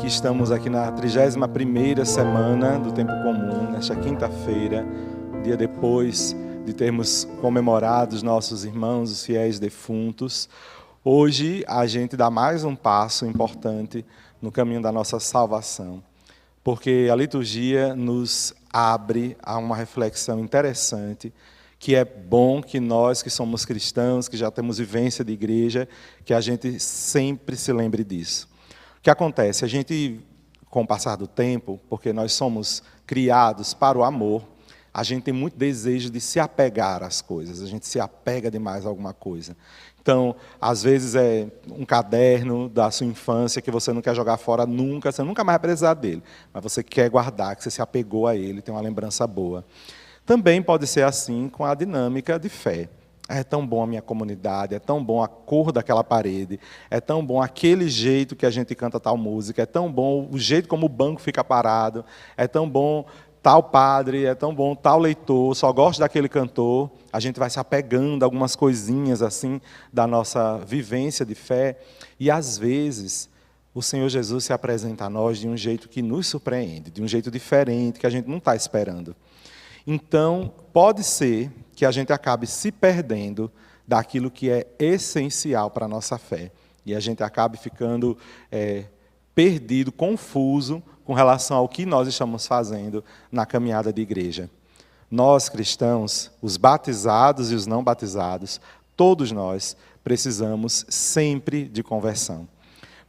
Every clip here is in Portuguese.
que estamos aqui na 31ª semana do Tempo Comum, nesta quinta-feira, dia depois de termos comemorado os nossos irmãos, os fiéis defuntos. Hoje a gente dá mais um passo importante no caminho da nossa salvação, porque a liturgia nos abre a uma reflexão interessante, que é bom que nós que somos cristãos, que já temos vivência de igreja, que a gente sempre se lembre disso. O que acontece? A gente, com o passar do tempo, porque nós somos criados para o amor, a gente tem muito desejo de se apegar às coisas, a gente se apega demais a alguma coisa. Então, às vezes é um caderno da sua infância que você não quer jogar fora nunca, você nunca mais vai precisar dele, mas você quer guardar, que você se apegou a ele, tem uma lembrança boa. Também pode ser assim com a dinâmica de fé. É tão bom a minha comunidade, é tão bom a cor daquela parede, é tão bom aquele jeito que a gente canta tal música, é tão bom o jeito como o banco fica parado, é tão bom tal padre, é tão bom tal leitor, só gosto daquele cantor. A gente vai se apegando a algumas coisinhas assim da nossa vivência de fé, e às vezes o Senhor Jesus se apresenta a nós de um jeito que nos surpreende, de um jeito diferente, que a gente não está esperando. Então, pode ser que a gente acabe se perdendo daquilo que é essencial para a nossa fé. E a gente acabe ficando perdido, confuso, com relação ao que nós estamos fazendo na caminhada de igreja. Nós, cristãos, os batizados e os não batizados, todos nós precisamos sempre de conversão.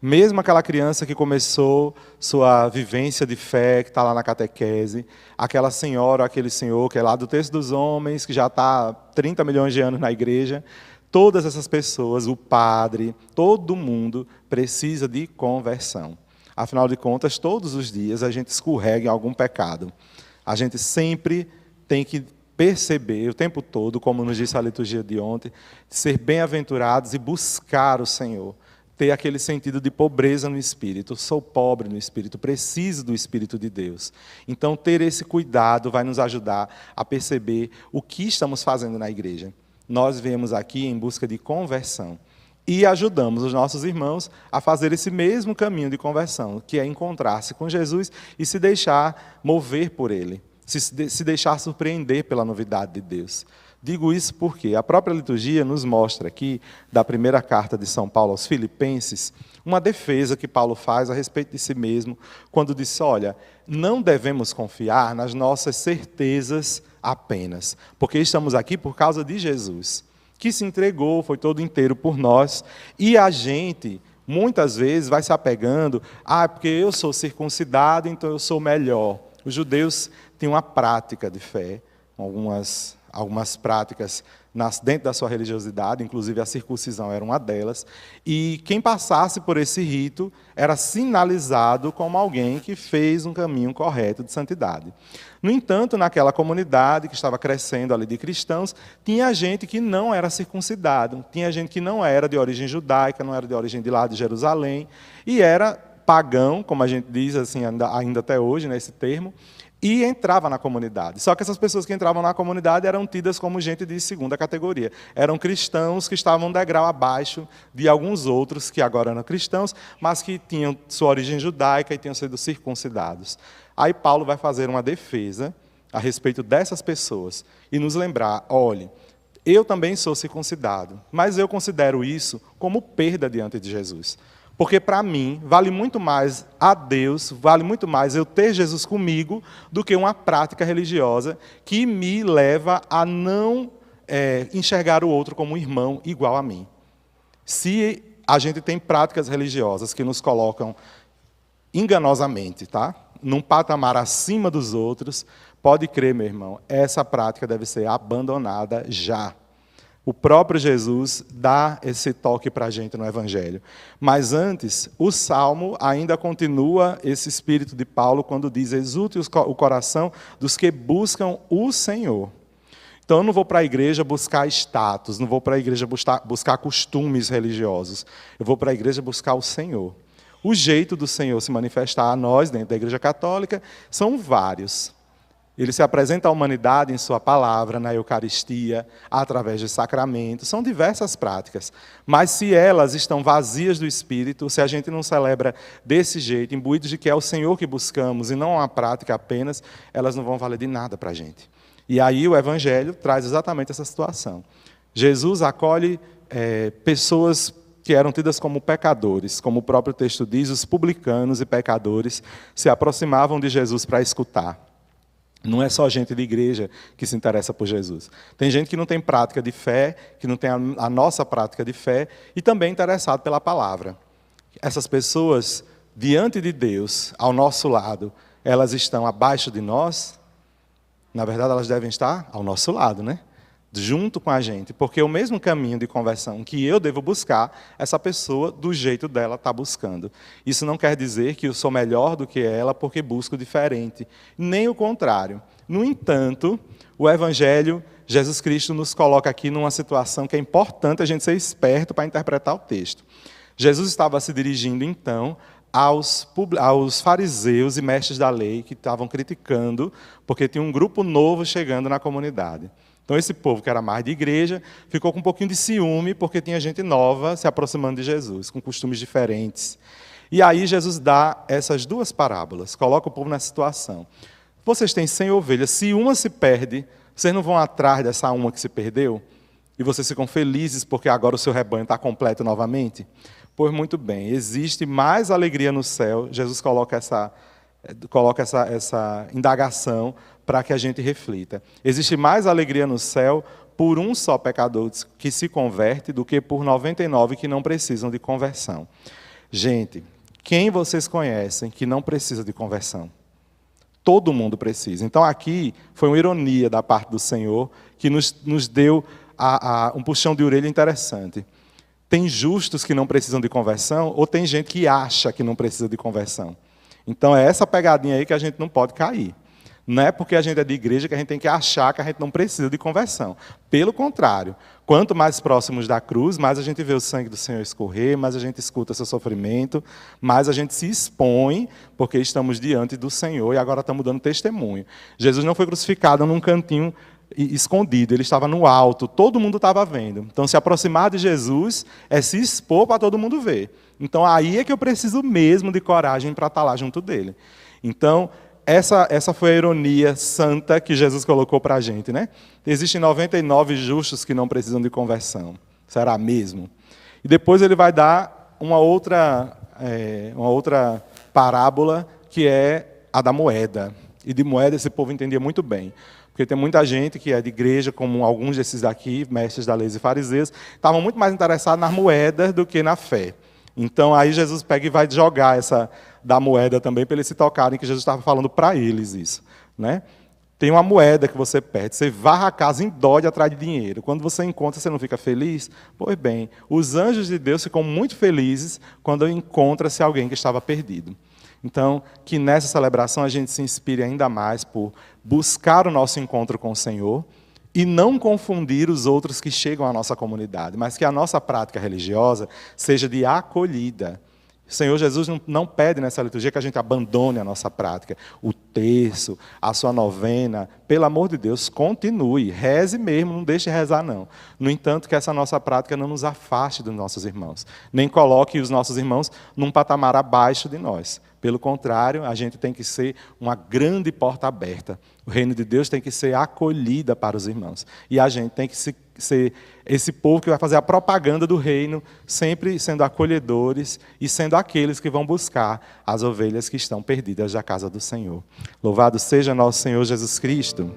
Mesmo aquela criança que começou sua vivência de fé, que está lá na catequese, aquela senhora, aquele senhor que é lá do Terço dos Homens, que já está há 30 milhões de anos na igreja, todas essas pessoas, o padre, todo mundo precisa de conversão. Afinal de contas, todos os dias a gente escorrega em algum pecado. A gente sempre tem que perceber o tempo todo, como nos disse a liturgia de ontem, ser bem-aventurados e buscar o Senhor. Ter aquele sentido de pobreza no espírito. Eu sou pobre no espírito, preciso do Espírito de Deus. Então, ter esse cuidado vai nos ajudar a perceber o que estamos fazendo na igreja. Nós viemos aqui em busca de conversão e ajudamos os nossos irmãos a fazer esse mesmo caminho de conversão, que é encontrar-se com Jesus e se deixar mover por Ele, se deixar surpreender pela novidade de Deus. Digo isso porque a própria liturgia nos mostra aqui, da primeira carta de São Paulo aos Filipenses, uma defesa que Paulo faz a respeito de si mesmo, quando diz, olha, não devemos confiar nas nossas certezas apenas, porque estamos aqui por causa de Jesus, que se entregou, foi todo inteiro por nós, e a gente, muitas vezes, vai se apegando, porque eu sou circuncidado, então eu sou melhor. Os judeus têm uma prática de fé, algumas práticas dentro da sua religiosidade, inclusive a circuncisão era uma delas, e quem passasse por esse rito era sinalizado como alguém que fez um caminho correto de santidade. No entanto, naquela comunidade que estava crescendo ali de cristãos, tinha gente que não era circuncidado, tinha gente que não era de origem judaica, não era de origem de lá de Jerusalém, e era pagão, como a gente diz assim, ainda até hoje, né, esse termo, e entrava na comunidade. Só que essas pessoas que entravam na comunidade eram tidas como gente de segunda categoria. Eram cristãos que estavam um degrau abaixo de alguns outros que agora eram cristãos, mas que tinham sua origem judaica e tinham sido circuncidados. Aí Paulo vai fazer uma defesa a respeito dessas pessoas e nos lembrar, olhe, eu também sou circuncidado, mas eu considero isso como perda diante de Jesus. Porque, para mim, vale muito mais a Deus, vale muito mais eu ter Jesus comigo do que uma prática religiosa que me leva a não enxergar o outro como um irmão igual a mim. Se a gente tem práticas religiosas que nos colocam enganosamente, tá? Num patamar acima dos outros, pode crer, meu irmão, essa prática deve ser abandonada já. O próprio Jesus dá esse toque para a gente no Evangelho. Mas antes, o Salmo ainda continua esse espírito de Paulo quando diz, exulte o coração dos que buscam o Senhor. Então, eu não vou para a igreja buscar status, não vou para a igreja buscar costumes religiosos. Eu vou para a igreja buscar o Senhor. O jeito do Senhor se manifestar a nós, dentro da Igreja Católica, são vários. Ele se apresenta à humanidade em sua palavra, na Eucaristia, através de sacramentos. São diversas práticas. Mas se elas estão vazias do Espírito, se a gente não celebra desse jeito, imbuídos de que é o Senhor que buscamos e não uma prática apenas, elas não vão valer de nada para a gente. E aí o Evangelho traz exatamente essa situação. Jesus acolhe pessoas que eram tidas como pecadores. Como o próprio texto diz, os publicanos e pecadores se aproximavam de Jesus para escutar. Não é só gente de igreja que se interessa por Jesus. Tem gente que não tem prática de fé, que não tem a nossa prática de fé, e também interessado pela palavra. Essas pessoas, diante de Deus, ao nosso lado, elas estão abaixo de nós? Na verdade, elas devem estar ao nosso lado, né? Junto com a gente, porque o mesmo caminho de conversão que eu devo buscar, essa pessoa, do jeito dela, está buscando. Isso não quer dizer que eu sou melhor do que ela porque busco diferente, nem o contrário. No entanto, o Evangelho, Jesus Cristo nos coloca aqui numa situação que é importante a gente ser esperto para interpretar o texto. Jesus estava se dirigindo, então, aos fariseus e mestres da lei que estavam criticando, porque tinha um grupo novo chegando na comunidade. Então, esse povo que era mais de igreja, ficou com um pouquinho de ciúme, porque tinha gente nova se aproximando de Jesus, com costumes diferentes. E aí Jesus dá essas duas parábolas, coloca o povo nessa situação. Vocês têm 100 ovelhas, se uma se perde, vocês não vão atrás dessa uma que se perdeu? E vocês ficam felizes porque agora o seu rebanho está completo novamente? Pois muito bem, existe mais alegria no céu, Jesus coloca essa indagação para que a gente reflita. Existe mais alegria no céu por um só pecador que se converte do que por 99 que não precisam de conversão. Gente, quem vocês conhecem que não precisa de conversão? Todo mundo precisa. Então aqui foi uma ironia da parte do Senhor que nos deu um puxão de orelha interessante. Tem justos que não precisam de conversão ou tem gente que acha que não precisa de conversão? Então é essa pegadinha aí que a gente não pode cair. Não é porque a gente é de igreja que a gente tem que achar que a gente não precisa de conversão. Pelo contrário, quanto mais próximos da cruz, mais a gente vê o sangue do Senhor escorrer, mais a gente escuta seu sofrimento, mais a gente se expõe, porque estamos diante do Senhor e agora estamos dando testemunho. Jesus não foi crucificado num cantinho escondido, ele estava no alto, todo mundo estava vendo. Então, se aproximar de Jesus é se expor para todo mundo ver. Então, aí é que eu preciso mesmo de coragem para estar lá junto dele. Então, essa foi a ironia santa que Jesus colocou para a gente, né? Existem 99 justos que não precisam de conversão. Será mesmo? E depois ele vai dar uma outra parábola, que é a da moeda. E de moeda esse povo entendia muito bem. Porque tem muita gente que é de igreja, como alguns desses daqui, mestres da lei e fariseus, estavam muito mais interessados nas moedas do que na fé. Então, aí Jesus pega e vai jogar essa da moeda também, para eles se tocarem que Jesus estava falando para eles isso. Né? Tem uma moeda que você perde, você varra a casa em dó de atrás de dinheiro. Quando você encontra, você não fica feliz? Pois bem, os anjos de Deus ficam muito felizes quando encontra-se alguém que estava perdido. Então, que nessa celebração a gente se inspire ainda mais por buscar o nosso encontro com o Senhor e não confundir os outros que chegam à nossa comunidade, mas que a nossa prática religiosa seja de acolhida. O Senhor Jesus não pede nessa liturgia que a gente abandone a nossa prática. O terço, a sua novena, pelo amor de Deus, continue, reze mesmo, não deixe de rezar não. No entanto, que essa nossa prática não nos afaste dos nossos irmãos, nem coloque os nossos irmãos num patamar abaixo de nós. Pelo contrário, a gente tem que ser uma grande porta aberta. O reino de Deus tem que ser acolhida para os irmãos. E a gente tem que ser esse povo que vai fazer a propaganda do reino, sempre sendo acolhedores e sendo aqueles que vão buscar as ovelhas que estão perdidas da casa do Senhor. Louvado seja nosso Senhor Jesus Cristo.